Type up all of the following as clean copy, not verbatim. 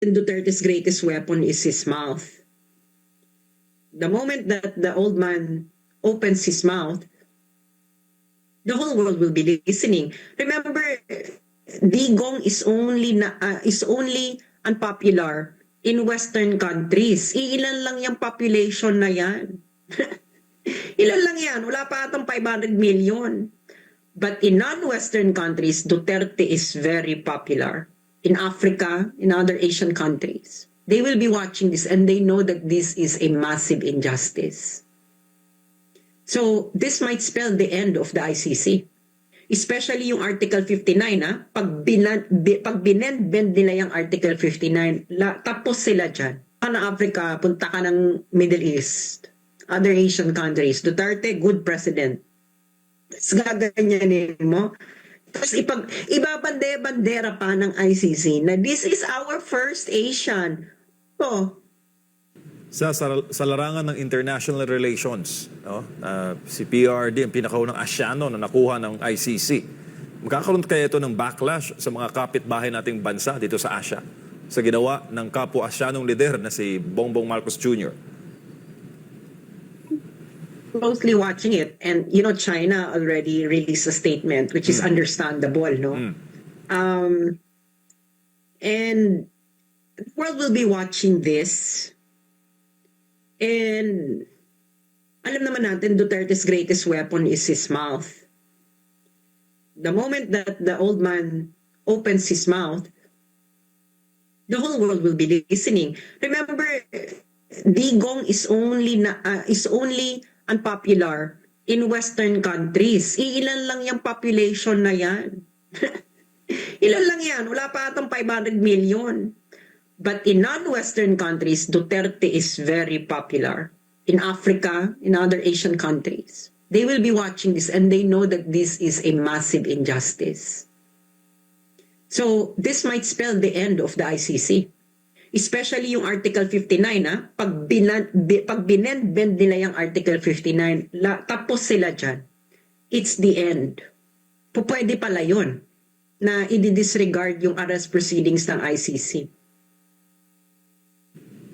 Duterte's greatest weapon is his mouth. The moment that the old man opens his mouth, the whole world will be listening. Remember, Digong is only unpopular in Western countries. Ilan lang yung population na yan. Ilan lang yan? Wala pa atong 500 million. But in non-Western countries, Duterte is very popular. In Africa, in other Asian countries. They will be watching this and they know that this is a massive injustice. So, this might spell the end of the ICC. Especially yung Article 59, pag binend nila yung Article 59, tapos sila dyan. Punta ka ng Africa, punta ka ng Middle East, other Asian countries. Duterte, good president. Tapos gaganyanin mo. Tapos ibabande-bandera pa ng ICC na this is our first Asian. Oh, sa larangan ng international relations, no? Si PRD, ang pinakaunang Asyano na nakuha ng ICC. Magkakaroon kaya ito ng backlash sa mga kapitbahay nating bansa dito sa Asya sa ginawa ng kapwa-Asyanong lider na si Bongbong Marcos Jr.? closely watching it, and you know, China already released a statement which is understandable, no? And the world will be watching this, and alam naman natin Duterte's greatest weapon is his mouth. The moment that the old man opens his mouth, the whole world will be listening. Remember, Digong is only unpopular in Western countries. Ilan lang yung population na yan. Ilan lang yan? Wala pa atong 500 million. But in non-Western countries, Duterte is very popular. In Africa, in other Asian countries. They will be watching this and they know that this is a massive injustice. So, this might spell the end of the ICC. Especially yung Article 59, pag binend nila yung Article 59, tapos sila dyan, it's the end. Pwede pala yun na i-disregard yung arrest proceedings ng ICC.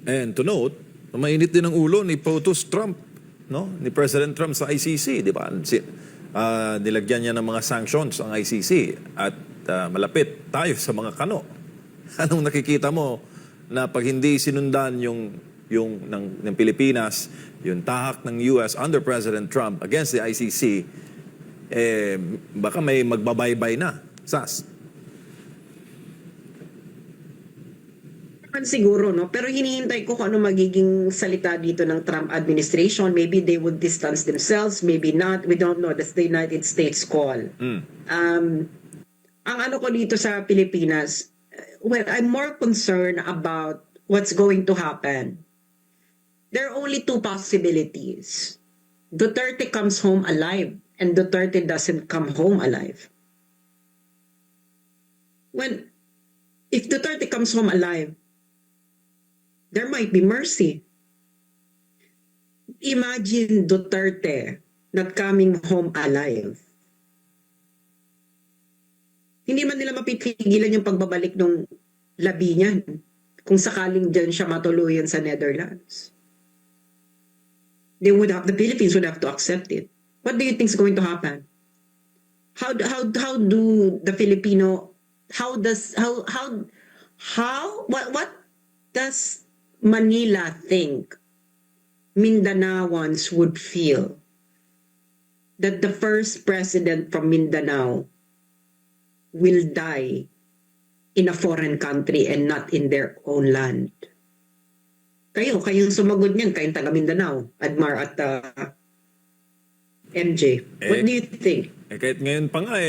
And to note, mainit din ang ulo ni POTUS Trump, no? Ni President Trump sa ICC, di ba? Nilagyan niya ng mga sanctions ang ICC at malapit tayo sa mga kano. Anong nakikita mo na pag hindi sinundan ng Pilipinas, yung tahak ng US under President Trump against the ICC, baka may magbabaybay na, SAS? Siguro, no? Pero hinihintay ko kung ano magiging salita dito ng Trump administration. Maybe they would distance themselves, maybe not. We don't know. That's the United States call. Ang ano ko dito sa Pilipinas, well, I'm more concerned about what's going to happen. There are only two possibilities. Duterte comes home alive and Duterte doesn't come home alive. If Duterte comes home alive, there might be mercy. Imagine Duterte not coming home alive. Hindi man nila mapipigilan yung pagbabalik ng labi niyan kung sakaling dyan siya matuluyan sa Netherlands. The Philippines would have to accept it. What do you think is going to happen? How do the Filipino, what does Manila think Mindanaoans would feel that the first president from Mindanao will die in a foreign country and not in their own land? Kayong sumagot niyan, kayong taga Mindanao, Admar at MJ. What do you think? Kahit ngayon pa nga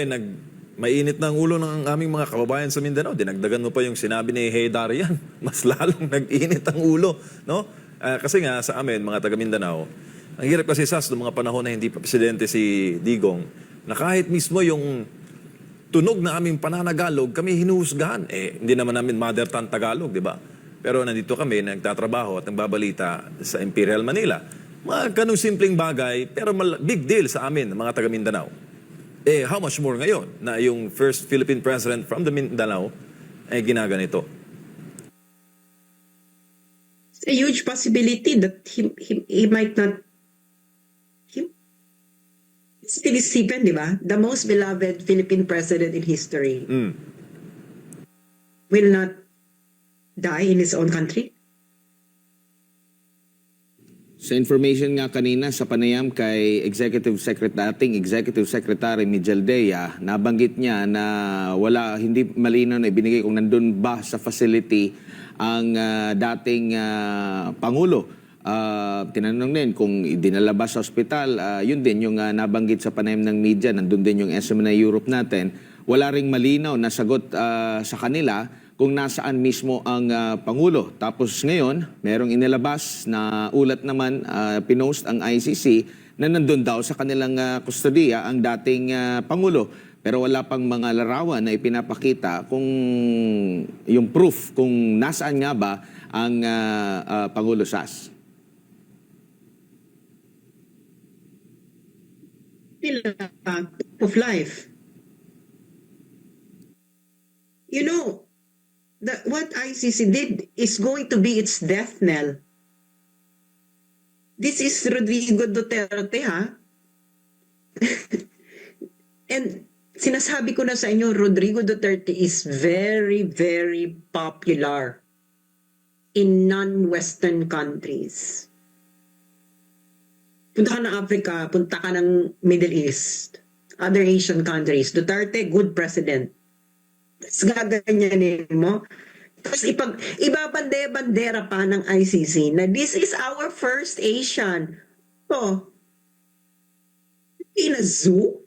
mainit na ang ulo ng aming mga kababayan sa Mindanao. Dinagdagan mo pa yung sinabi ni Haydar yan. Mas lalong nag-init ang ulo, no? Kasi nga sa amin, mga taga Mindanao, ang hirap kasi SAS noong mga panahon na hindi pa presidente si Digong, na kahit mismo yung tunog na aming pananagalog, kami hinuhusgahan. Hindi naman namin mother tongue Tagalog, di ba? Pero nandito kami, nagtatrabaho at nagbabalita sa Imperial Manila. Mga ganung simpleng bagay, pero big deal sa amin, mga taga Mindanao. How much more ngayon na yung first Philippine president from the Mindanao ay ginaganito? It's a huge possibility that he might not. Still Stephen, di ba? The most beloved Philippine president in history will not die in his own country. Sa information nga kanina sa panayam kay dating Executive Secretary Mijaldea, nabanggit niya na hindi malinaw na ibinigay kung nandun ba sa facility ang dating Pangulo. Tinanong din kung dinala ba sa ospital, yun din yung nabanggit sa panayam ng media, nandun din yung SMNI Europe natin. Wala ring malinaw na sagot sa kanila kung nasaan mismo ang Pangulo. Tapos ngayon, merong inilabas na ulat naman, pinost ang ICC na nandun daw sa kanilang kustodiya ang dating Pangulo. Pero wala pang mga larawan na ipinapakita kung yung proof kung nasaan nga ba ang Pangulo Sas. Of life. You know, what ICC did is going to be its death knell. This is Rodrigo Duterte, ha? And sinasabi ko na sa inyo, Rodrigo Duterte is very, very popular in non-Western countries. Punta ka ng Africa, punta ka ng Middle East, other Asian countries. Duterte, good president. Tapos gaganyanin mo. Tapos ibabande-bandera pa ng ICC na this is our first Asian. So, in a zoo?